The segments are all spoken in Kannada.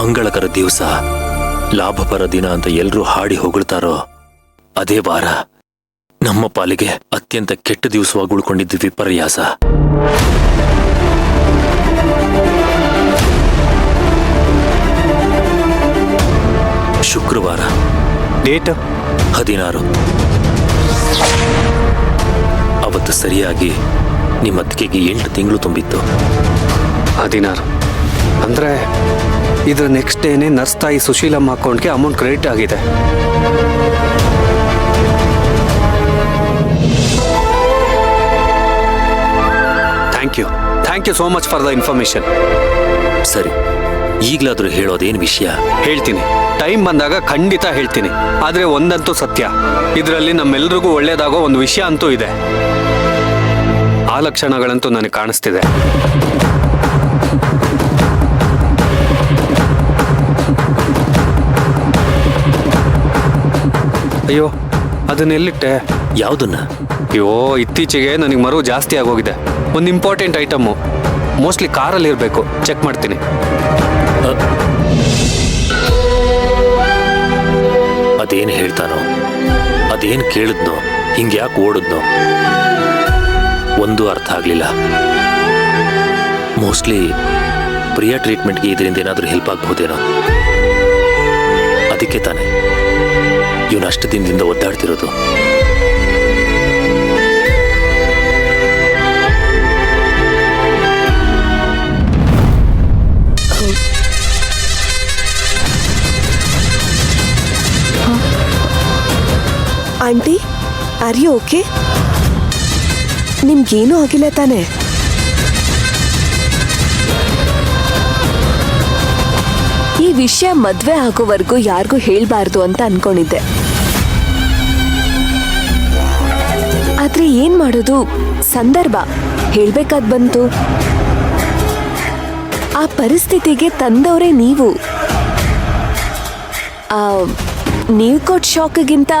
ಮಂಗಳಕರ ದಿವಸ, ಲಾಭಪರ ದಿನ ಅಂತ ಎಲ್ರೂ ಹಾಡಿ ಹೊಗಳ್ತಾರೋ ಅದೇ ವಾರ ನಮ್ಮ ಪಾಲಿಗೆ ಅತ್ಯಂತ ಕೆಟ್ಟ ದಿವಸವಾಗಿ ಉಳ್ಕೊಂಡಿದ್ದು ವಿಪರ್ಯಾಸ. ಶುಕ್ರವಾರ, ಡೇಟ್ 16. ಅವತ್ತು ಸರಿಯಾಗಿ ನಿಮ್ಮ ಅತ್ತಿಗೆಗೆ 8 ತಿಂಗಳು ತುಂಬಿತ್ತು. 16 ಅಂದ್ರೆ ಇದ್ರ ನೆಕ್ಸ್ಟ್ ಡೇನೆ ನರ್ಸ್ ತಾಯಿ ಸುಶೀಲಮ್ಮ ಅಕೌಂಟ್ಗೆ ಅಮೌಂಟ್ ಕ್ರೆಡಿಟ್ ಆಗಿದೆ. Thank you so much for the information. ಸರಿ, ಈಗಲಾದ್ರೂ ಹೇಳೋದೇನು ವಿಷಯ? ಹೇಳ್ತೀನಿ, ಟೈಮ್ ಬಂದಾಗ ಖಂಡಿತ ಹೇಳ್ತೀನಿ. ಆದ್ರೆ ಒಂದಂತೂ ಸತ್ಯ, ಇದರಲ್ಲಿ ನಮ್ಮೆಲ್ರಿಗೂ ಒಳ್ಳೇದಾಗೋ ಒಂದು ವಿಷಯ ಅಂತೂ ಇದೆ. ಆ ಲಕ್ಷಣಗಳಂತೂ ನನಗೆ ಕಾಣಿಸ್ತಿದೆ. ಅಯ್ಯೋ, ಅದನ್ನೆಲ್ಲಿಟ್ಟೆ? ಯಾವುದನ್ನ? ಅಯ್ಯೋ, ಇತ್ತೀಚೆಗೆ ನನಗೆ ಮರು ಜಾಸ್ತಿ ಆಗೋಗಿದೆ. ಒಂದು ಇಂಪಾರ್ಟೆಂಟ್ ಐಟಮ್ಮು, ಮೋಸ್ಟ್ಲಿ ಕಾರಲ್ಲಿ ಇರಬೇಕು. ಚೆಕ್ ಮಾಡ್ತೀನಿ. ಅದೇನು ಹೇಳ್ತಾನೋ, ಅದೇನು ಕೇಳಿದ್ನೋ, ಹಿಂಗೆ ಯಾಕೆ ಓಡಿದ್ನೋ ಒಂದು ಅರ್ಥ ಆಗಲಿಲ್ಲ. ಮೋಸ್ಟ್ಲಿ ಪ್ರಿಯಾ ಟ್ರೀಟ್ಮೆಂಟ್ಗೆ ಇದರಿಂದ ಏನಾದರೂ ಹೆಲ್ಪ್ ಆಗಬಹುದೇನೋ. ಅದಕ್ಕೆ ತಾನೆ ಇವನು ಅಷ್ಟು ದಿನದಿಂದ ಒದ್ದಾಡ್ತಿರೋದು. Aunty, are you okay? ನಿಮ್ಗೇನೂ ಆಗಿಲ್ಲ ತಾನೆ? ಈ ವಿಷಯ ಮದ್ವೆ ಆಗೋವರೆಗೂ ಯಾರಿಗೂ ಹೇಳ್ಬಾರ್ದು ಅಂತ ಅನ್ಕೊಂಡಿದ್ದೆ. ಆದ್ರೆ ಏನ್ ಮಾಡೋದು, ಸಂದರ್ಭ ಹೇಳ್ಬೇಕಾದ್ ಬಂತು. ಆ ಪರಿಸ್ಥಿತಿಗೆ ತಂದವರೇ ನೀವು. ನೀವು ಕೊಟ್ಟ ಶಾಕ್ಗಿಂತ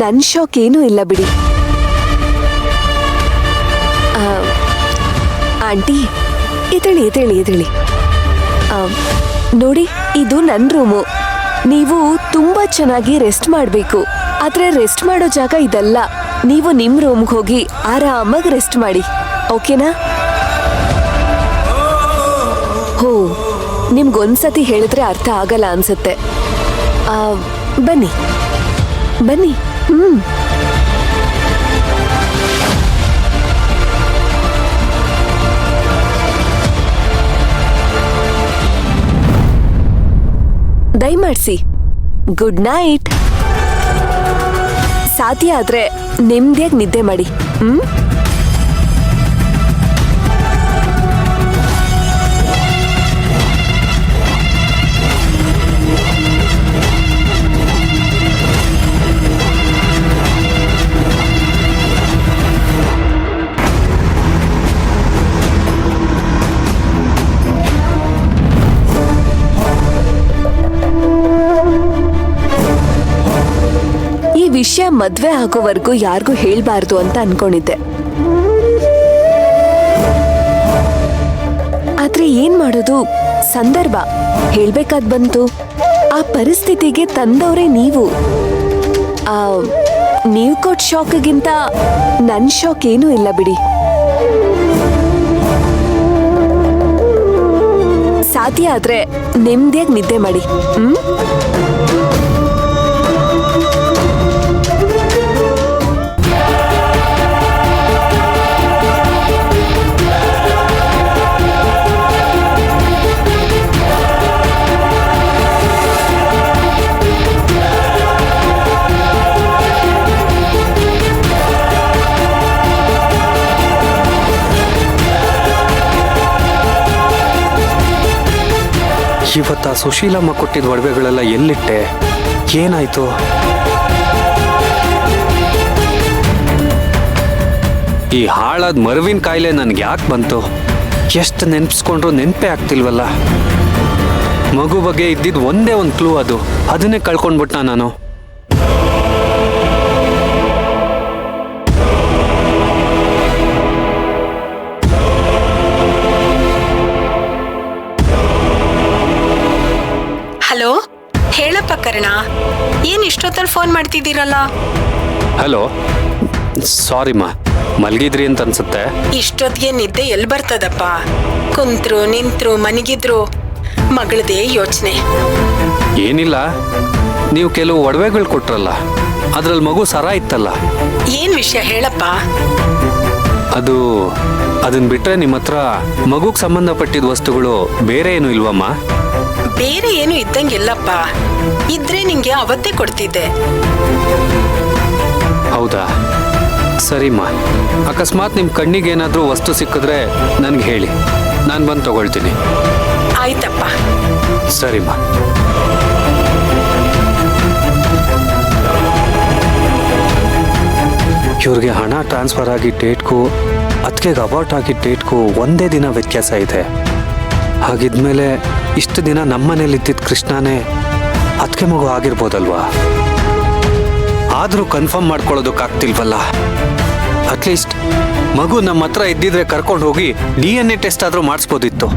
ನನ್ನ ಶಾಕ್ ಏನೂ ಇಲ್ಲ ಬಿಡಿ. ಆಂಟಿ, ಎದ್ದೇಳಿ. ನೋಡಿ, ಇದು ನನ್ನ ರೂಮು. ನೀವು ತುಂಬಾ ಚೆನ್ನಾಗಿ ರೆಸ್ಟ್ ಮಾಡಬೇಕು. ಆದ್ರೆ ರೆಸ್ಟ್ ಮಾಡೋ ಜಾಗ ಇದಲ್ಲ. ನೀವು ನಿಮ್ಮ ರೂಮ್ಗೆ ಹೋಗಿ ಆರಾಮಾಗಿ ರೆಸ್ಟ್ ಮಾಡಿ, ಓಕೆನಾ? ಹೋ, ನಿಮ್ಗೊಂದ್ಸತಿ ಹೇಳಿದ್ರೆ ಅರ್ಥ ಆಗಲ್ಲ ಅನ್ಸುತ್ತೆ. ಬನ್ನಿ. ದಯಮಾಡ್ಸಿ. Good night. ಸಾಧ್ಯ ಆದ್ರೆ ನೆಮ್ಮದಿಯಾಗಿ ನಿದ್ದೆ ಮಾಡಿ. ವಿಷಯ ಮದ್ವೆ ಆಗೋವರೆಗೂ ಯಾರಿಗೂ ಹೇಳ್ಬಾರ್ದು ಅಂತ ಅನ್ಕೊಂಡಿದ್ದೆ. ಆದ್ರೆ ಏನ್ ಮಾಡೋದು, ಸಂದರ್ಭ ಹೇಳ್ಬೇಕಾದ್ ಬಂತು. ಆ ಪರಿಸ್ಥಿತಿಗೆ ತಂದವರೇ ನೀವು. ನೀವು ಕೊಟ್ಟ ಶಾಕ್ಗಿಂತ ನನ್ನ ಶಾಕ್ ಏನೂ ಇಲ್ಲ ಬಿಡಿ. ಸಾಧ್ಯ ಆದ್ರೆ ನೆಮ್ಮದಿಯಾಗಿ ನಿದ್ದೆ ಮಾಡಿ. ಇವತ್ತ ಸುಶೀಲಮ್ಮ ಕೊಟ್ಟಿದ್ದ ಒಡವೆಗಳೆಲ್ಲ ಎಲ್ಲಿಟ್ಟೆ? ಏನಾಯ್ತು? ಈ ಹಾಳಾದ ಮರುವಿನ ಕಾಯಿಲೆ ನನ್ಗೆ ಯಾಕೆ ಬಂತು? ಎಷ್ಟು ನೆನ್ಪಿಸ್ಕೊಂಡ್ರು ನೆನಪೇ ಆಗ್ತಿಲ್ವಲ್ಲ. ಮಗು ಬಗ್ಗೆ ಇದ್ದಿದ್ದು ಒಂದೇ ಒಂದು ಕ್ಲೂ, ಅದನ್ನೇ ಕಳ್ಕೊಂಡ್ಬಿಟ್ಟ ನಾನು. ಹಲೋ, ಹೇಳಪ್ಪ ಕರ್ಣ, ಏನ್ ಇಷ್ಟೊತ್ತಲ್ಲಿ ಫೋನ್ ಮಾಡ್ತಿದ್ದೀರಲ್ಲ? ಹಲೋ, ಸಾರಿಮ್ಮ, ಮಲಗಿದ್ರಿ ಅಂತ ಅನ್ಸುತ್ತೆ. ಇಷ್ಟೊತ್ತಿಗೆ ನಿದ್ದೆ ಎಲ್ಲಿ ಬರ್ತದಪ್ಪ? ಕುಂತ್ರು ನಿಂತ್ರು ಮನಗಿದ್ರು ಮಗಳದೇ ಯೋಚನೆ. ಏನಿಲ್ಲ, ನೀವು ಕೆಲವು ಒಡವೆಗಳು ಕೊಟ್ರಲ್ಲ, ಅದ್ರಲ್ಲಿ ಮಗು ಸರ ಇತ್ತಲ್ಲ. ಏನ್ ವಿಷಯ ಹೇಳಪ್ಪ? ಅದನ್ನ ಬಿಟ್ರೆ ನಿಮ್ಮ ಹತ್ರ ಮಗುಗ್ ಸಂಬಂಧಪಟ್ಟಿದ ವಸ್ತುಗಳು ಬೇರೆ ಏನು ಇಲ್ವಮ್ಮ? ಬೇರೆ ಏನು ಇದ್ದಂಗಿಲ್ಲಪ್ಪ. ಇದ್ರೆ ನಿಂಗೆ ಅವತ್ತೇ ಕೊಡ್ತಿದ್ದೆ. ಹೌದಾ, ಸರಿಮ್ಮ. ಅಕಸ್ಮಾತ್ ನಿಮ್ ಕಣ್ಣಿಗೆ ಏನಾದ್ರೂ ವಸ್ತು ಸಿಕ್ಕಿದ್ರೆ ನನ್ಗೆ ಹೇಳಿ, ನಾನು ಬಂದು ತಗೊಳ್ತೀನಿ. ಆಯ್ತಪ್ಪ. ಸರಿಮ್ಮ. ಇವ್ರಿಗೆ ಹಣ ಟ್ರಾನ್ಸ್ಫರ್ ಆಗಿ ಡೇಟ್ಗೂ ಅದಕ್ಕೆ ಅಬಾರ್ಟ್ ಆಗಿ ಡೇಟ್ಗೂ ಒಂದೇ ದಿನ ವ್ಯತ್ಯಾಸ ಇದೆ. ಹಾಗಿದ್ಮೇಲೆ ಇಷ್ಟು ದಿನ ನಮ್ಮನೇಲಿ ಇದ್ದಿದ್ದ ಕೃಷ್ಣನೇ ಅದಕ್ಕೆ ಮಗು ಆಗಿರ್ಬೋದಲ್ವಾ? ಆದರೂ ಕನ್ಫರ್ಮ್ ಮಾಡ್ಕೊಳ್ಳೋದಕ್ಕಾಗ್ತಿಲ್ವಲ್ಲ. ಅಟ್ಲೀಸ್ಟ್ ಮಗು ನಮ್ಮ ಹತ್ರ ಇದ್ದಿದ್ರೆ ಕರ್ಕೊಂಡು ಹೋಗಿ DNA ಟೆಸ್ಟ್ ಆದರೂ ಮಾಡಿಸ್ಬೋದಿತ್ತು.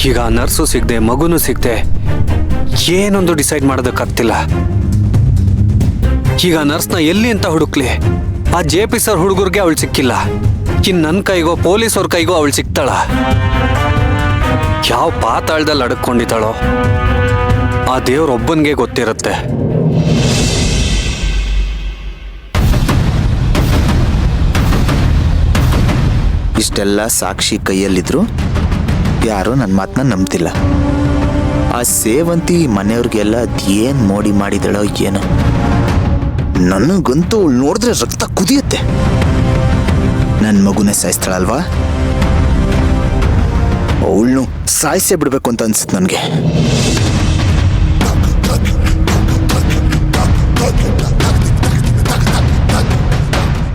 ಈಗ ನರ್ಸು ಸಿಗದೆ ಮಗುನೂ ಸಿಗದೆ ಏನೊಂದು ಡಿಸೈಡ್ ಮಾಡೋದಕ್ಕಾಗ್ತಿಲ್ಲ. ಈಗ ನರ್ಸ್ನ ಎಲ್ಲಿ ಅಂತ ಹುಡುಕ್ಲಿ? ಆ JP ಸರ್ ಹುಡುಗರಿಗೆ ಅವಳು ಸಿಕ್ಕಿಲ್ಲ. ಇನ್ನು ನನ್ನ ಕೈಗೋ ಪೊಲೀಸವ್ರ ಕೈಗೋ ಅವಳು ಸಿಗ್ತಾಳ? ಯಾವ ಪಾತಾಳದಲ್ಲಿ ಅಡಕೊಂಡಿದ್ದಾಳೋ ಆ ದೇವ್ರೊಬ್ಬನಿಗೆ ಗೊತ್ತಿರುತ್ತೆ. ಇಷ್ಟೆಲ್ಲ ಸಾಕ್ಷಿ ಕೈಯಲ್ಲಿದ್ರು ಯಾರೋ ನನ್ನ ಮಾತನ್ನ ನಂಬ್ತಿಲ್ಲ. ಆ ಸೇವಂತಿ ಮನೆಯವ್ರಿಗೆಲ್ಲ ಅದೇನು ಮೋಡಿ ಮಾಡಿದಳೋ ಏನೋ. ನನಗಂತೂ ಅವಳು ನೋಡಿದ್ರೆ ರಕ್ತ ಕುದಿಯುತ್ತೆ. ನನ್ನ ಮಗುನೇ ಸಾಯಿಸ್ತಾಳಲ್ವಾ? ಅವಳನ್ನು ಸಾಯಿಸೇ ಬಿಡ್ಬೇಕು ಅಂತ ಅನ್ಸುತ್ತೆ ನನಗೆ.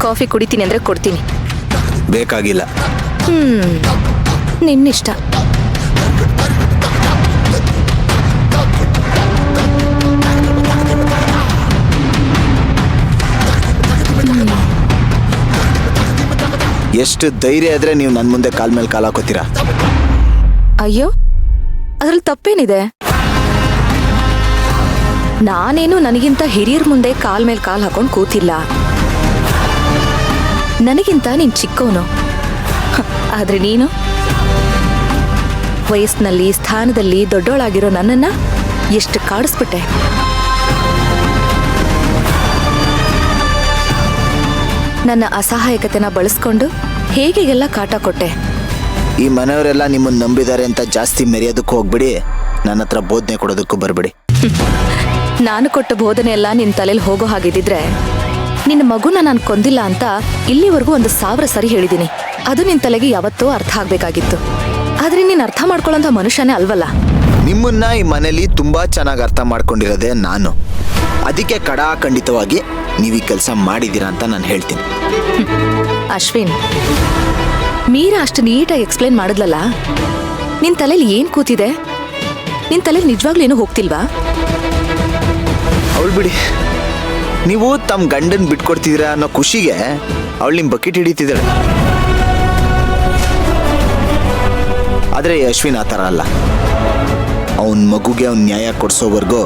ಕಾಫಿ ಕುಡಿತೀನಿ ಅಂದ್ರೆ ಕೊಡ್ತೀನಿ. ಬೇಕಾಗಿಲ್ಲ. ನಿನ್ನಿಷ್ಟ. ಎಷ್ಟು ಧೈರ್ಯ ಇದ್ರೆ ನೀವು ನನ್ನ ಮುಂದೆ ಕಾಲ್ ಮೇಲೆ ಕಾಲು ಹಾಕೋತೀರಾ? ಅಯ್ಯೋ, ಅದ್ರಲ್ಲಿ ತಪ್ಪೇನಿದೆ? ನಾನೇನು ನನಗಿಂತ ಹಿರಿಯರ ಮುಂದೆ ಕಾಲ್ ಮೇಲೆ ಕಾಲ್ ಹಾಕೊಂಡು ಕೂತಿಲ್ಲ. ನನಗಿಂತ ನೀನ್ ಚಿಕ್ಕವನು. ಆದ್ರೆ ನೀನು ವಯಸ್ಸಿನಲ್ಲಿ ಸ್ಥಾನದಲ್ಲಿ ದೊಡ್ಡೋಳಾಗಿರೋ ನನ್ನನ್ನ ಎಷ್ಟು ಕಾಡಿಸ್ಬಿಟ್ಟೆ. ನನ್ನ ಅಸಹಾಯಕತೆನ ಬಳಸ್ಕೊಂಡು ಹೇಗೆಲ್ಲ ಕಾಟ ಕೊಟ್ಟೆ. ಈ ಮನೆಯವರೆಲ್ಲ ನಿಮ್ಮನ್ನು ನಂಬಿದ್ದಾರೆ ಅಂತ ಜಾಸ್ತಿ ಮೆರೆಯೋದಕ್ಕೂ ಹೋಗ್ಬಿಡಿ, ನನ್ನ ಹತ್ರ ಬೋಧನೆ ಕೊಡೋದಕ್ಕೂ ಬರಬೇಡಿ. ನಾನು ಕೊಟ್ಟ ಬೋಧನೆ ಎಲ್ಲ ನಿನ್ನ ತಲೆಯಲ್ಲಿ ಹೋಗೋ ಹಾಗಿದ್ದಿದ್ರೆ ನಿನ್ನ ಮಗುನ ನಾನು ಕೊಂದಿಲ್ಲ ಅಂತ ಇಲ್ಲಿವರೆಗೂ 1000 ಸರಿ ಹೇಳಿದ್ದೀನಿ. ಅದು ನಿನ್ನ ತಲೆಗೆ ಯಾವತ್ತೂ ಅರ್ಥ ಆಗ್ಬೇಕಾಗಿತ್ತು. ಆದ್ರೆ ನೀನು ಅರ್ಥ ಮಾಡ್ಕೊಳ್ಳೋಂಥ ಮನುಷ್ಯನೇ ಅಲ್ವಲ್ಲ. ನಿಮ್ಮನ್ನ ಈ ಮನೇಲಿ ತುಂಬಾ ಚೆನ್ನಾಗಿ ಅರ್ಥ ಮಾಡ್ಕೊಂಡಿರೋದೇ ನಾನು. ಅದಕ್ಕೆ ಖಂಡಿತವಾಗಿ ನೀವು ಈ ಕೆಲಸ ಮಾಡಿದ್ದೀರಾ ಅಂತ ನಾನು ಹೇಳ್ತೀನಿ. ಅಶ್ವಿನ್, ಮೀರಾ ಅಷ್ಟು ನೀಟಾಗಿ ಎಕ್ಸ್ಪ್ಲೇನ್ ಮಾಡಿದ್ಲಲ್ಲ, ನಿನ್ನ ತಲೆಯಲ್ಲಿ ಏನು ಕೂತಿದೆ? ನಿನ್ನ ತಲೆಯಲ್ಲಿ ನಿಜವಾಗ್ಲೂ ಏನೂ ಹೋಗ್ತಿಲ್ವಾ? ಅವಳು ಬಿಡಿ, ನೀವು ತಮ್ಮ ಗಂಡನ್ ಬಿಟ್ಕೊಡ್ತಿದ್ದೀರಾ ಅನ್ನೋ ಖುಷಿಗೆ ಅವಳು ನಿಮ್ಮ ಬಕೆಟ್ ಹಿಡಿತಿದ್ದಾಳೆ. ಆದರೆ ಅಶ್ವಿನ್ ಆ ಥರ ಅಲ್ಲ. ಅವನ ಮಗುಗೆ ಅವ್ನ ನ್ಯಾಯ ಕೊಡಿಸೋವರೆಗೂ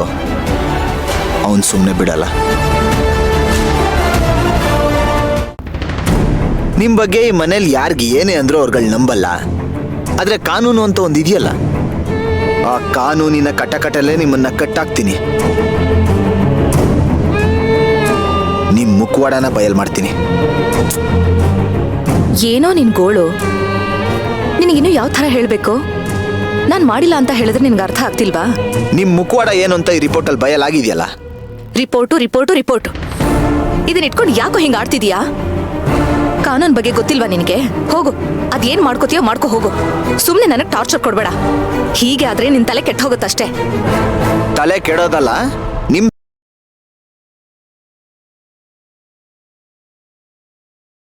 ಅವನು ಸುಮ್ಮನೆ ಬಿಡಲ್ಲ. ನಿಮ್ಮ ಬಗ್ಗೆ ಈ ಮನೇಲಿ ಯಾರಿಗೆ ಏನೇ ಅಂದ್ರೂ ಅವ್ರುಗಳು ನಂಬಲ್ಲ. ಆದರೆ ಕಾನೂನು ಅಂತ ಒಂದು ಇದೆಯಲ್ಲ, ಆ ಕಾನೂನಿನ ಕಟಕಟಲ್ಲೇ ನಿಮ್ಮನ್ನ ಕಟ್ಟಾಕ್ತೀನಿ. ನಿಮ್ಮ ಮುಖವಾಡನ ಬಯಲ್ ಮಾಡ್ತೀನಿ. ಏನೋ ನಿನ್ ಗೋಳು. ನಿನಗಿನ್ನೂ ಯಾವ ಥರ ಹೇಳಬೇಕು? ನಾನು ಮಾಡಿಲ್ಲ ಅಂತ ಹೇಳಿದ್ರೆ ನಿನ್ಗೆ ಅರ್ಥ ಆಗ್ತಿಲ್ವಾ? ನಿಮ್ಮ ಮುಖವಾಡ ಏನು ಅಂತ ಈ ರಿಪೋರ್ಟಲ್ಲಿ ಬಯಲಾಗಿದೆಯಲ್ಲ. ರಿಪೋರ್ಟು ಇದನ್ನ ಇಟ್ಕೊಂಡು ಯಾಕೋ ಹಿಂಗೆ ಆಡ್ತಿದ್ಯಾ? ಕಾನೂನು ಬಗ್ಗೆ ಗೊತ್ತಿಲ್ವಾ ನಿನಗೆ? ಹೋಗು, ಅದೇನು ಮಾಡ್ಕೋತೀಯೋ ಮಾಡ್ಕೋ ಹೋಗು. ಸುಮ್ಮನೆ ನನಗೆ ಟಾರ್ಚರ್ ಕೊಡಬೇಡ. ಹೀಗೆ ಆದ್ರೆ ನಿನ್ನ ತಲೆ ಕೆಟ್ಟ ಹೋಗುತ್ತಷ್ಟೇ. ತಲೆ ಕೆಡೋದಲ್ಲ,